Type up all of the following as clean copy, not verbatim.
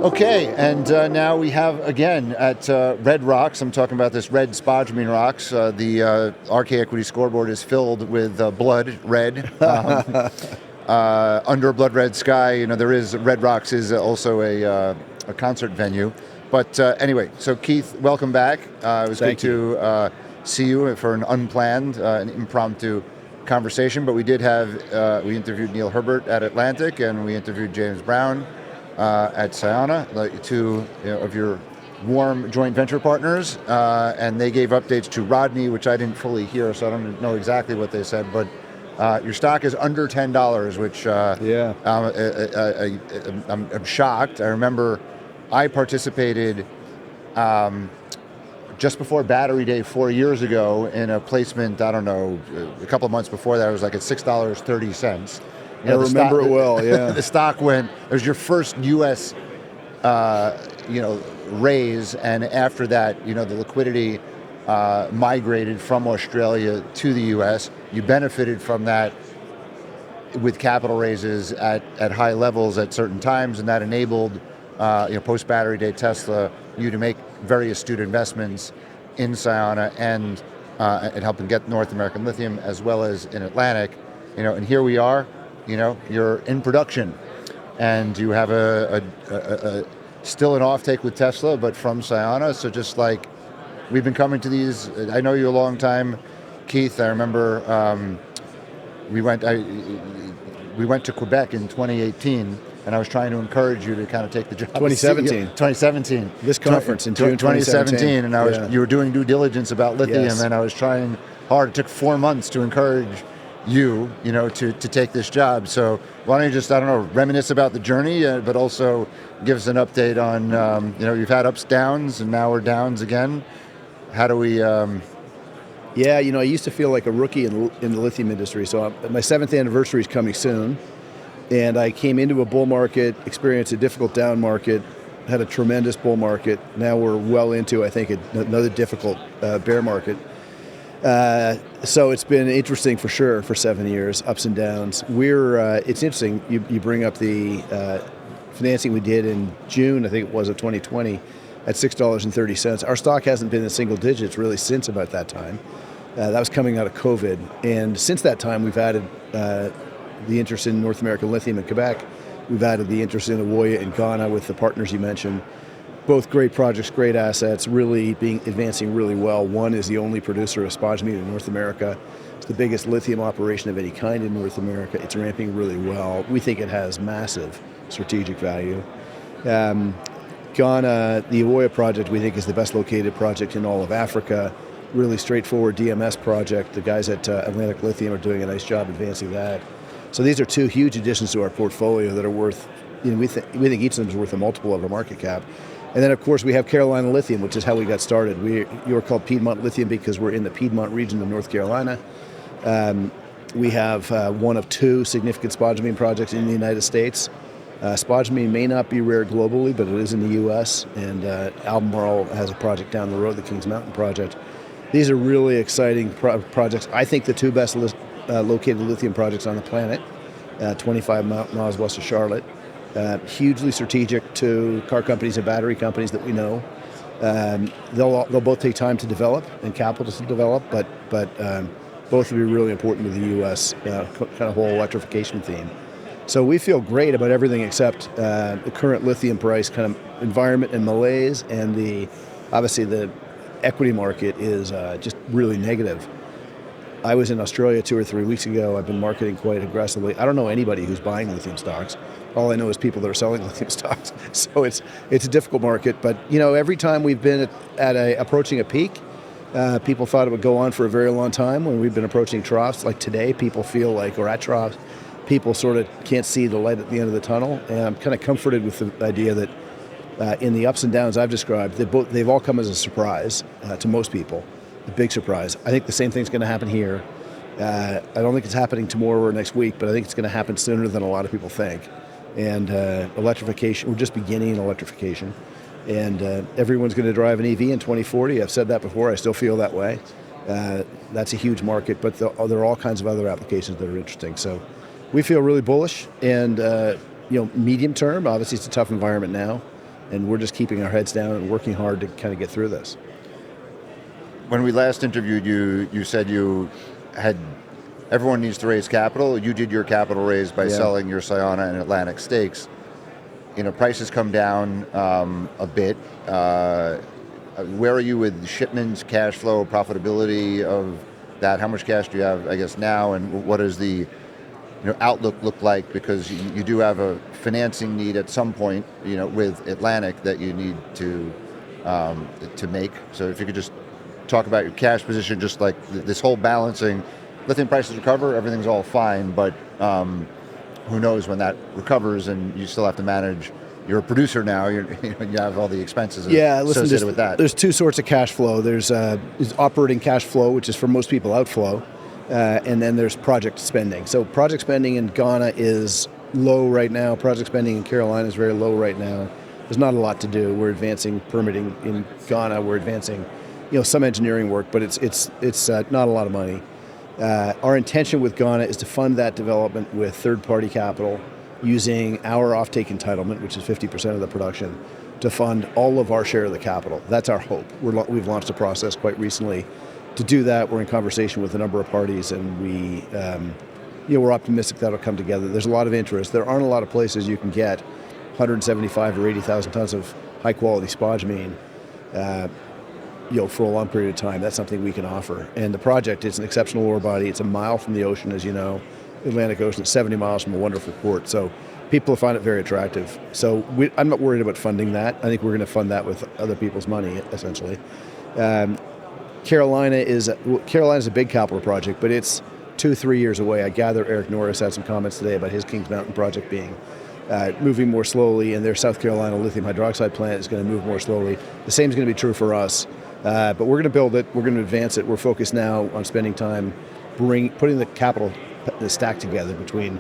Okay, and now we have, again, at Red Rocks, I'm talking about this red spodumene rocks. The RK Equity scoreboard is filled with blood red. Under a blood red sky, there is, Red Rocks is also a concert venue. But anyway, so Keith, welcome back. It was good to see you for an unplanned, an impromptu conversation. But we did have, we interviewed Neil Herbert at Atlantic, and we interviewed James Brown at Sayona, two of your warm joint venture partners, and they gave updates to Rodney, which I didn't fully hear, so I don't know exactly what they said, but your stock is under $10, which I'm shocked. I remember I participated just before Battery Day 4 years ago in a placement, I don't know, a couple of months before that, it was like at $6.30. I remember it well, yeah. The stock went, it was your first U.S. Raise, and after that, the liquidity migrated from Australia to the U.S. You benefited from that with capital raises at high levels at certain times, and that enabled, post-Battery Day Tesla, you to make very astute investments in Sayona and helping get North American Lithium as well as in Atlantic, and here we are. You're in production, and you have a still an offtake with Tesla, but from Sayona. So just like we've been coming to these, I know you a long time, Keith. I remember we went to Quebec in 2018, and I was trying to encourage you to kind of take the job. 2017. This conference in June 2017, and you were doing due diligence about lithium, Yes. and I was trying hard. It took 4 months to encourage you to take this job. So why don't you just, reminisce about the journey, but also give us an update on, you've had ups, downs, and now we're downs again. How do we... I used to feel like a rookie in the lithium industry. So my 7th anniversary is coming soon. And I came into a bull market, experienced a difficult down market, had a tremendous bull market. Now we're well into, I think, another difficult bear market. So it's been interesting for sure for 7 years, ups and downs. It's interesting, you bring up the financing we did in June, I think it was, of 2020, at $6.30. Our stock hasn't been in single digits really since about that time. That was coming out of COVID. And since that time, we've added the interest in North American Lithium in Quebec. We've added the interest in Ewoyaa in Ghana with the partners you mentioned. Both great projects, great assets, really advancing really well. One is the only producer of spodumene in North America. It's the biggest lithium operation of any kind in North America. It's ramping really well. We think it has massive strategic value. Ghana, the Ewoyaa project, we think is the best located project in all of Africa. Really straightforward DMS project. The guys at Atlantic Lithium are doing a nice job advancing that. So these are two huge additions to our portfolio that are worth, we think each of them is worth a multiple of our market cap. And then, of course, we have Carolina Lithium, which is how we got started. You are called Piedmont Lithium because we're in the Piedmont region of North Carolina. We have one of two significant spodumene projects in the United States. Spodumene may not be rare globally, but it is in the U.S., and Albemarle has a project down the road, the Kings Mountain project. These are really exciting projects. I think the two best located lithium projects on the planet, 25 miles west of Charlotte. Hugely strategic to car companies and battery companies that we know. They'll both take time to develop and capital to develop, but both will be really important to the U.S. Kind of whole electrification theme. So we feel great about everything except the current lithium price kind of environment and malaise, and obviously the equity market is just really negative. I was in Australia 2 or 3 weeks ago. I've been marketing quite aggressively. I don't know anybody who's buying lithium stocks. All I know is people that are selling lithium stocks. So it's a difficult market. But every time we've been approaching a peak, people thought it would go on for a very long time. When we've been approaching troughs, like today, people feel like, or at troughs, people sort of can't see the light at the end of the tunnel. And I'm kind of comforted with the idea that in the ups and downs I've described, they've all come as a surprise to most people. A big surprise. I think the same thing's going to happen here. I don't think it's happening tomorrow or next week, but I think it's going to happen sooner than a lot of people think. And electrification, we're just beginning electrification. And everyone's going to drive an EV in 2040. I've said that before. I still feel that way. That's a huge market, but there are all kinds of other applications that are interesting. So we feel really bullish. And medium term, obviously it's a tough environment now. and we're just keeping our heads down and working hard to kind of get through this. When we last interviewed you, you said you had everyone needs to raise capital. You did your capital raise by selling your Sayona and Atlantic stakes. Prices come down a bit. Where are you with shipments, cash flow, profitability of that? How much cash do you have, I guess, now, and what does the outlook look like? Because you do have a financing need at some point, with Atlantic that you need to make. So if you could just talk about your cash position, just like this whole balancing. Lithium prices recover, everything's all fine, but who knows when that recovers, and you still have to manage. You're a producer now. You have all the expenses associated with that. There's two sorts of cash flow. There's operating cash flow, which is for most people outflow, and then there's project spending. So project spending in Ghana is low right now. Project spending in Carolina is very low right now. There's not a lot to do. We're advancing permitting in Ghana. We're advancing, some engineering work, but it's not a lot of money. Our intention with Ghana is to fund that development with third-party capital using our offtake entitlement, which is 50% of the production, to fund all of our share of the capital. That's our hope. We've launched a process quite recently to do that. We're in conversation with a number of parties, and we're optimistic that'll come together. There's a lot of interest. There aren't a lot of places you can get 175 or 80,000 tons of high-quality spodumene for a long period of time. That's something we can offer. And the project is an exceptional ore body. It's a mile from the ocean, as you know. Atlantic Ocean is 70 miles from a wonderful port. So people find it very attractive. So I'm not worried about funding that. I think we're going to fund that with other people's money, essentially. Carolina is a big capital project, but it's 2-3 years away. I gather Eric Norris had some comments today about his Kings Mountain project being moving more slowly, and their South Carolina lithium hydroxide plant is going to move more slowly. The same is going to be true for us. But we're going to build it. We're going to advance it. We're focused now on spending time putting the capital, the stack together between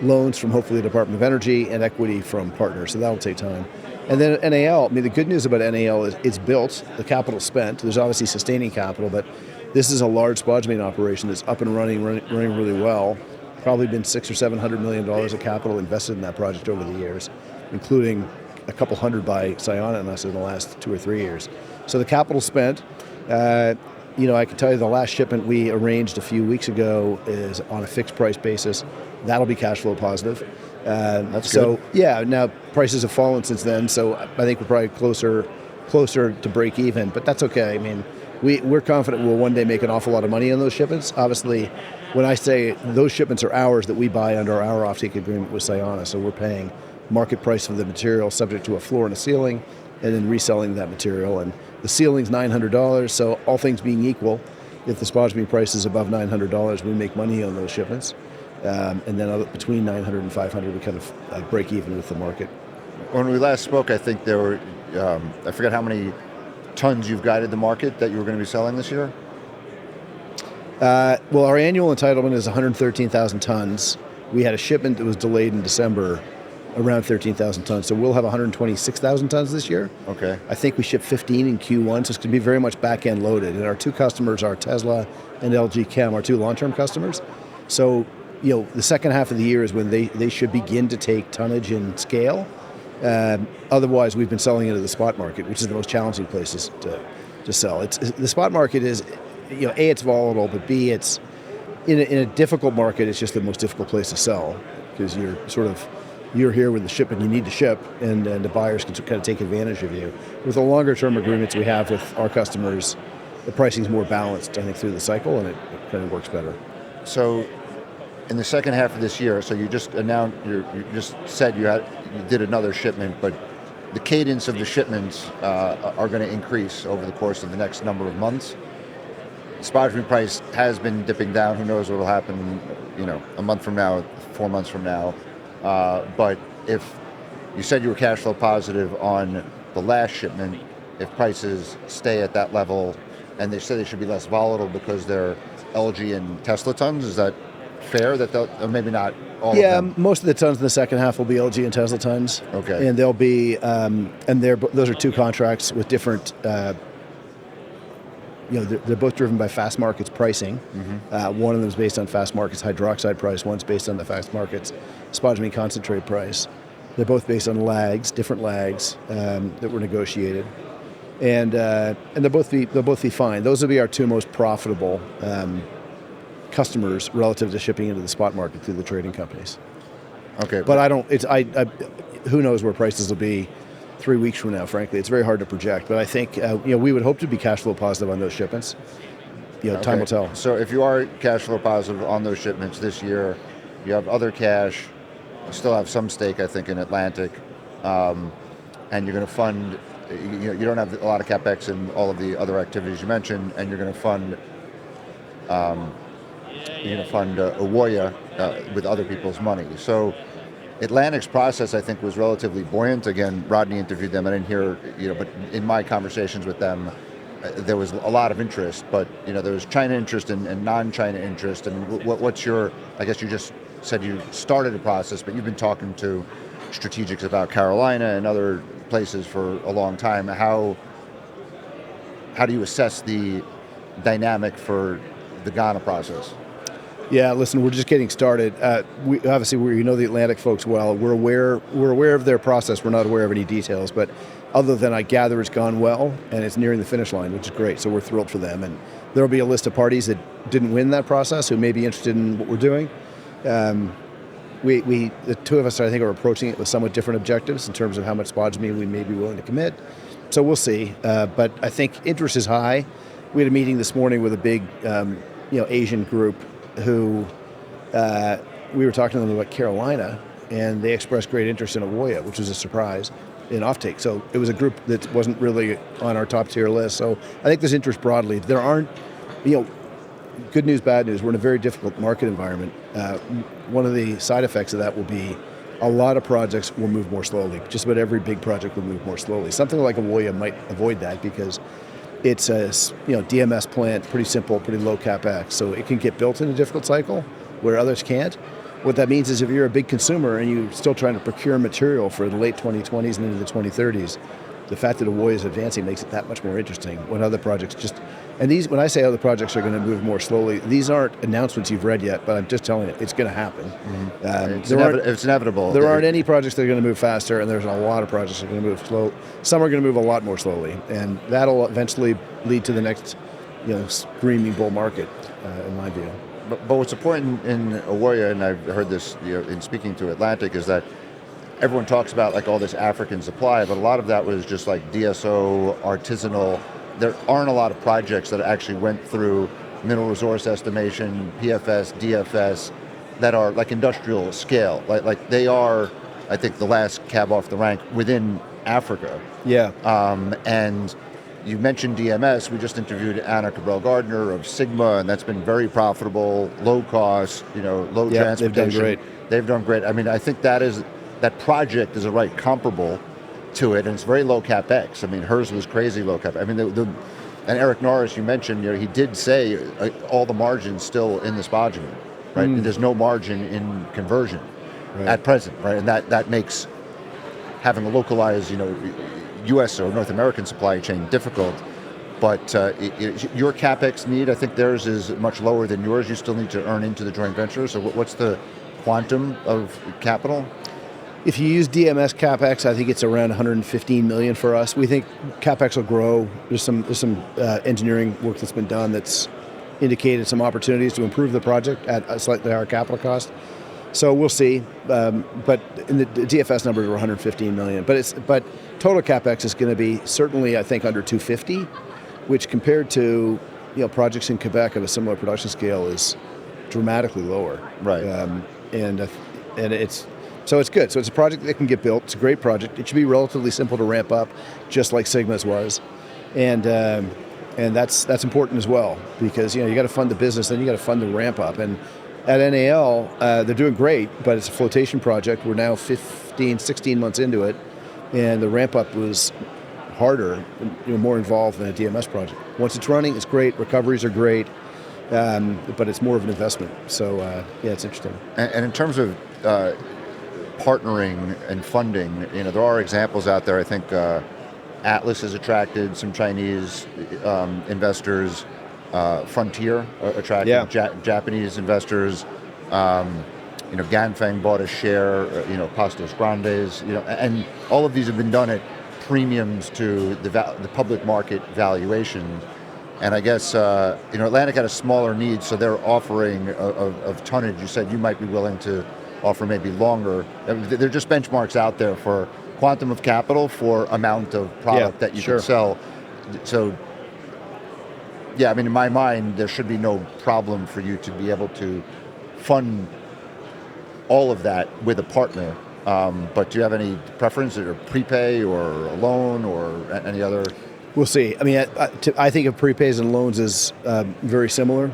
loans from hopefully the Department of Energy and equity from partners. So that'll take time. And then NAL, the good news about NAL is it's built, the capital's spent. There's obviously sustaining capital, but this is a large spodumene operation that's up and running really well. Probably been $600 or $700 million of capital invested in that project over the years, including a couple hundred by Sayona and us in the last 2 or 3 years. So the capital spent. I can tell you the last shipment we arranged a few weeks ago is on a fixed price basis. That'll be cash flow positive. That's so good. Yeah. Now prices have fallen since then, so I think we're probably closer to break even. But that's okay. We're confident we'll one day make an awful lot of money on those shipments. Obviously, when I say those shipments are ours that we buy under our offtake agreement with Sayona, so we're paying market price for the material subject to a floor and a ceiling, and then reselling that material. And the ceiling's $900, so all things being equal, if the spodumene price is above $900, we make money on those shipments. And then between $900 and $500, we kind of break even with the market. When we last spoke, I think there were, I forget how many tons you've guided the market that you were going to be selling this year? Well, our annual entitlement is 113,000 tons. We had a shipment that was delayed in December, around 13,000 tons. So we'll have 126,000 tons this year. Okay. I think we shipped 15 in Q1, so it's going to be very much back-end loaded. And our two customers are Tesla and LG Chem, our two long-term customers. So, the second half of the year is when they should begin to take tonnage and scale. Otherwise, we've been selling into the spot market, which is the most challenging places to sell. The spot market is, A, it's volatile, but B, it's in a difficult market, it's just the most difficult place to sell because you're here with the shipment you need to ship, and the buyers can kind of take advantage of you. With the longer term agreements we have with our customers, the pricing is more balanced, I think, through the cycle, and it kind of works better. So in the second half of this year, so you just announced, you just said you did another shipment, but the cadence of the shipments are going to increase over the course of the next number of months. Spodumene price has been dipping down. Who knows what will happen, a month from now, 4 months from now. But if you said you were cash flow positive on the last shipment, if prices stay at that level, and they say they should be less volatile because they're LG and Tesla tons, is that fair? That they'll, or maybe not all of them? Yeah, most of the tons in the second half will be LG and Tesla tons. Okay. And they'll be, those are two contracts with different. They're both driven by Fastmarkets pricing. Mm-hmm. One of them is based on Fastmarkets hydroxide price. One's based on the Fastmarkets spodumene concentrate price. They're both based on lags, different lags that were negotiated, and they'll both be fine. Those will be our two most profitable customers relative to shipping into the spot market through the trading companies. Okay, but I don't. Who knows where prices will be 3 weeks from now? Frankly, it's very hard to project. But I think we would hope to be cash flow positive on those shipments. Time will tell. So if you are cash flow positive on those shipments this year, you have other cash. You still have some stake, I think, in Atlantic, and you're going to fund. You don't have a lot of capex in all of the other activities you mentioned, and you're going to fund. Awoya with other people's money. So Atlantic's process, I think, was relatively buoyant. Again, Rodney interviewed them. I didn't hear, but in my conversations with them, there was a lot of interest. But there was China interest and non-China interest. And what's your? I guess you just said you started a process, but you've been talking to strategics about Carolina and other places for a long time. How do you assess the dynamic for the Ghana process? Yeah, listen, we're just getting started. We know the Atlantic folks well. We're aware of their process. We're not aware of any details, but other than I gather it's gone well and it's nearing the finish line, which is great. So we're thrilled for them. And there'll be a list of parties that didn't win that process who may be interested in what we're doing. The two of us, I think, are approaching it with somewhat different objectives in terms of how much spodumene we may be willing to commit. So we'll see. But I think interest is high. We had a meeting this morning with a big, Asian group who we were talking to them about Carolina, and they expressed great interest in Awoya, which was a surprise in offtake. So it was a group that wasn't really on our top tier list. So I think there's interest broadly. There aren't, good news, bad news. We're in a very difficult market environment. One of the side effects of that will be a lot of projects will move more slowly. Just about every big project will move more slowly. Something like Awoya might avoid that because it's a DMS plant, pretty simple, pretty low capex, so it can get built in a difficult cycle where others can't. What that means is if you're a big consumer and you're still trying to procure material for the late 2020s and into the 2030s, the fact that Awoya is advancing makes it that much more interesting when other projects when I say other projects are going to move more slowly, these aren't announcements you've read yet, but I'm just telling you, it's going to happen. Mm-hmm. It's inevitable. There aren't any projects that are going to move faster, and there's a lot of projects that are going to move slow. Some are going to move a lot more slowly, and that'll eventually lead to the next, screaming bull market, in my view. But what's important in Awoya, and I've heard this in speaking to Atlantic, is that everyone talks about like all this African supply, but a lot of that was just like DSO, artisanal. There aren't a lot of projects that actually went through mineral resource estimation, PFS, DFS, that are like industrial scale. Like they are, I think, the last cab off the rank within Africa. Yeah. And you mentioned DMS. We just interviewed Anna Cabral-Gardner of Sigma, and that's been very profitable, low cost, low transportation. They've done great. They've done great. I mean, I think that project is a right comparable to it, and it's very low capex. I mean, hers was crazy low capex. I mean, and Eric Norris, you mentioned, he did say all the margins still in the spodumene, right? Mm. There's no margin in conversion at present, right? And that makes having a localized, U.S. or North American supply chain difficult. But your capex need, I think theirs is much lower than yours. You still need to earn into the joint venture. So what's the quantum of capital? If you use DMS capex, I think it's around 115 million for us. We think capex will grow. There's some engineering work that's been done that's indicated some opportunities to improve the project at a slightly higher capital cost. So we'll see. But in the DFS numbers are 115 million. But total capex is going to be certainly, I think, under 250, which compared to projects in Quebec of a similar production scale is dramatically lower. Right. And it's good. So it's a project that can get built. It's a great project. It should be relatively simple to ramp up, just like Sigma's was, and that's important as well because you got to fund the business, then you got to fund the ramp up. And at NAL, they're doing great, but it's a flotation project. We're now 16 months into it, and the ramp up was harder, more involved than a DMS project. Once it's running, it's great. Recoveries are great, but it's more of an investment. So it's interesting. And in terms of partnering and funding, there are examples out there. I think Atlas has attracted some Chinese investors. Frontier attracted Japanese investors. Ganfeng bought a share, Pastos Grandes, and all of these have been done at premiums to the public market valuation. And I guess Atlantic had a smaller need, so they're offering of tonnage. You said you might be willing to offer maybe longer. They're just benchmarks out there for quantum of capital for amount of product that you can sell. So, yeah, I mean, in my mind, there should be no problem for you to be able to fund all of that with a partner. But do you have any preference, or prepay, or a loan, or any other? We'll see. I mean, I think of prepays and loans as very similar.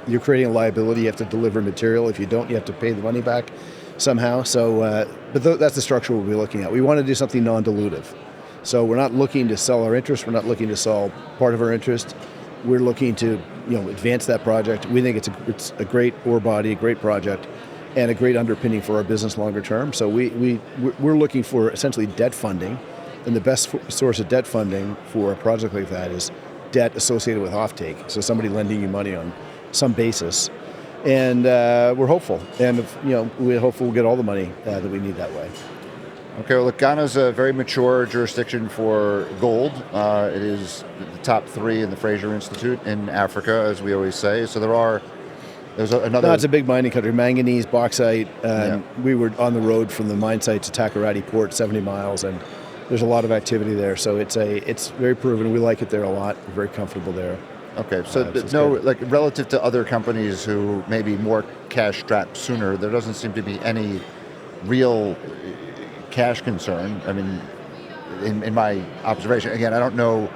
You're creating a liability. You have to deliver material. If you don't, you have to pay the money back somehow. So, that's the structure we'll be looking at. We want to do something non-dilutive. So we're not looking to sell our interest. We're not looking to sell part of our interest. We're looking to advance that project. We think it's a great ore body, a great project, and a great underpinning for our business longer term. So we're looking for essentially debt funding. And the best source of debt funding for a project like that is debt associated with offtake. So somebody lending you money on some basis. And we're hopeful. And we're hopeful we'll get all the money that we need that way. Okay, well, look, Ghana's a very mature jurisdiction for gold. It is the top 3 in the Fraser Institute in Africa, as we always say. So there's another... No, it's a big mining country. Manganese, bauxite. We were on the road from the mine site to Takoradi Port, 70 miles, and there's a lot of activity there. So it's very proven. We like it there a lot. We're very comfortable there. Okay, so relative to other companies who may be more cash-strapped sooner, there doesn't seem to be any real cash concern. I mean, in my observation, again, I don't know.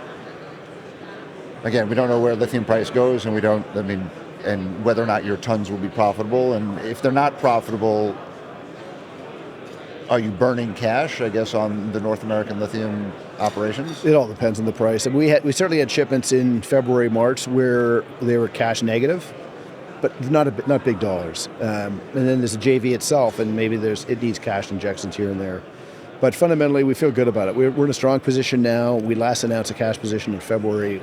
Again, we don't know where lithium price goes, and and whether or not your tons will be profitable. And if they're not profitable, are you burning cash, I guess, on the North American lithium operations? It all depends on the price. And we certainly had shipments in February, March where they were cash negative, but not big dollars. And then there's a JV itself, and maybe it needs cash injections here and there. But fundamentally, we feel good about it. We're in a strong position now. We last announced a cash position in February,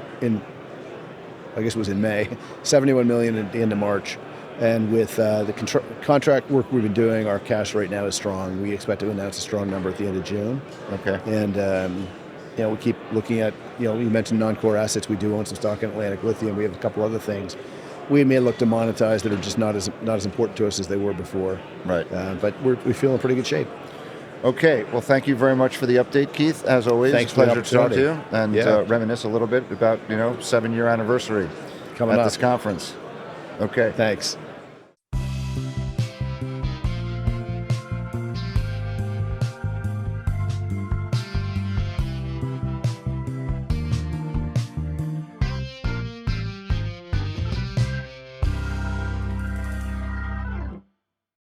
I guess it was in May, $71 million at the end of March. And with the contract work we've been doing, our cash right now is strong. We expect to announce a strong number at the end of June. Okay. And we keep looking at, you mentioned non-core assets. We do own some stock in Atlantic Lithium. We have a couple other things we may look to monetize that are just not as important to us as they were before. Right. But we feel in pretty good shape. Okay. Well, thank you very much for the update, Keith. As always, thanks pleasure to talk to you and Yeah. Reminisce a little bit about 7-year anniversary Coming at up. this conference. Okay. Thanks.